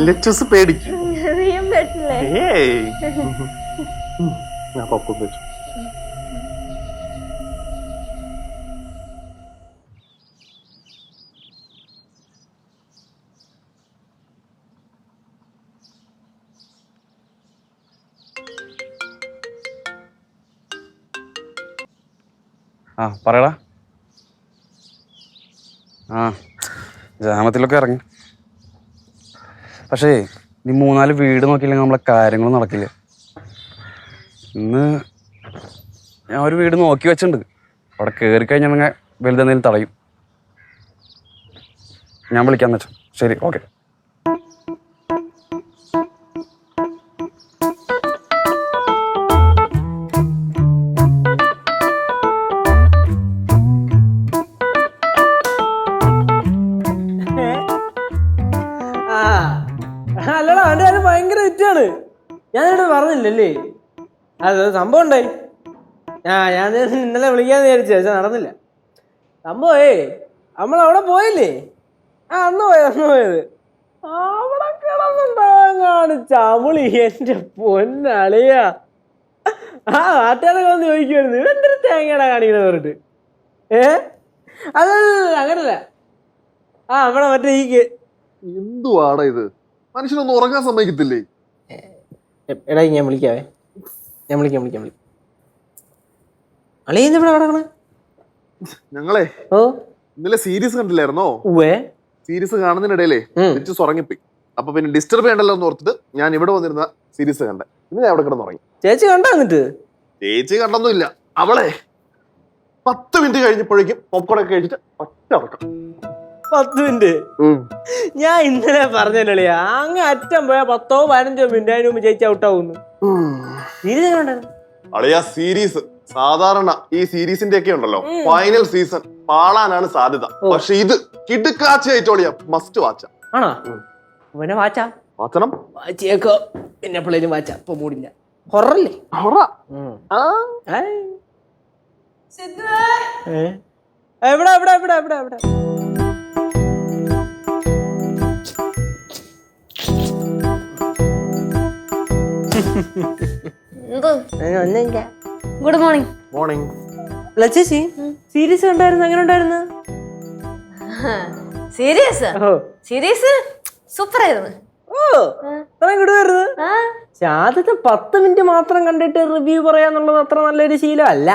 Let's പേടിക്കും. പറ്റില്ലേ? ഞാൻ പപ്പു വെച്ചു. ആ പറയടാ. ആ ജാമത്തിലൊക്കെ ഇറങ്ങി. പക്ഷേ നീ 3-4 വീട് നോക്കിയില്ലെങ്കിൽ നമ്മളെ കാര്യങ്ങളും നടക്കില്ല. ഇന്ന് ഞാൻ ഒരു വീട് നോക്കി വെച്ചിട്ടുണ്ട്. അവിടെ കയറി കഴിഞ്ഞാൽ വലുതെന്തെങ്കിലും തടയും. ഞാൻ വിളിക്കാന്ന് വെച്ചോ. ശരി, ഓക്കെ. അല്ലടാ അവൻ്റെ കാര്യം ഭയങ്കര തെറ്റാണ്. ഞാൻ എന്നോട് പറഞ്ഞില്ലല്ലേ? അത് സംഭവം ഉണ്ടായി. ഞാൻ ഇന്നലെ വിളിക്കാന്ന് വിചാരിച്ചു, പക്ഷെ നടന്നില്ല. സംഭവേ നമ്മളവിടെ പോയില്ലേ? അന്ന് പോയത് അവിടെ കിടന്നുണ്ടാവാൻ കാണിച്ചമളി. എൻ്റെ പൊന്നളിയാ. നാട്ടുകാരൊക്കെ വന്ന് ചോദിക്കുമായിരുന്നു, ഇവന്തൊരു തേങ്ങയുടെ കാണിക്കണ പറഞ്ഞിട്ട്. അതല്ല, അങ്ങനല്ല. നമ്മളെ മറ്റേ ഈ എന്തുവാടാ ഇത്? മനുഷ്യനൊന്നും ഉറങ്ങാൻ സമ്മതിക്കത്തില്ലേ? എടാ ഞാൻ വിളിക്കാവേ. ഞാൻ വിളിക്കാം. അളിയെന്താ ഇവിടെ കിടക്കണേ? ഞങ്ങളെ ഇന്നലെ സീരീസ് കണ്ടില്ലായിരുന്നോ? സീരീസ് കാണുന്നതിനിടയിലേ ഉറങ്ങിപ്പോയി. അപ്പൊ പിന്നെ ഡിസ്റ്റർബ് ചെയ്യണ്ടല്ലോ എന്ന് ഓർത്തിട്ട് ഞാൻ ഇവിടെ വന്നിരുന്ന സീരീസ് കണ്ടേ. ഇന്ന് ഞാൻ അവിടെ കിടന്നുറങ്ങി. ചേച്ചി കണ്ടാ? എന്നിട്ട് ചേച്ചി കണ്ടൊന്നുമില്ല. അവളെ 10 മിനിറ്റ് കഴിഞ്ഞപ്പോഴേക്കും പോപ്കോണൊക്കെ കഴിച്ചിട്ട് ഒറ്റ ഉറക്കം. 10 മിനിറ്റ്? ഞാൻ ഇന്നലെ പറഞ്ഞല്ലിയാ, അങ്ങ് അറ്റം പോയാ 10-15 മിനിറ്റ് അതിന് മുമ്പ് ചേച്ചി ഔട്ടാവുന്നു. അളിയാ സീരീസ് സാധാരണ ഈ സീരീസിന്റെ ഒക്കെ ഉണ്ടല്ലോ ഫൈനൽ സീസൺ പാളാനാണ് സാധ്യത. പക്ഷെ ഇത് കിടുക്കാച്ചയായിട്ടോളിയാ മസ്റ്റ് വാച്ച. ആണോ? പിന്നെ വാച്ചണം വാച്ചേക്കോ. പിന്നെ എപ്പോഴേലും വാച്ച. ഇപ്പൊ മൂടില്ല. ഹൊറല്ലേ? എവിടെ ഗുഡ് മോർണിംഗ്. മോർണിംഗ്. ചേച്ചി സീരീസ് കണ്ടായിരുന്നു? എങ്ങനെ ഉണ്ടായിരുന്നു? സീരീസ് സൂപ്പർ ആയിരുന്നു. ആദ്യത്തെ 10 മിനിറ്റ് മാത്രം കണ്ടിട്ട് റിവ്യൂ പറയാന്നുള്ളത് അത്ര നല്ലൊരു ശീലം അല്ല.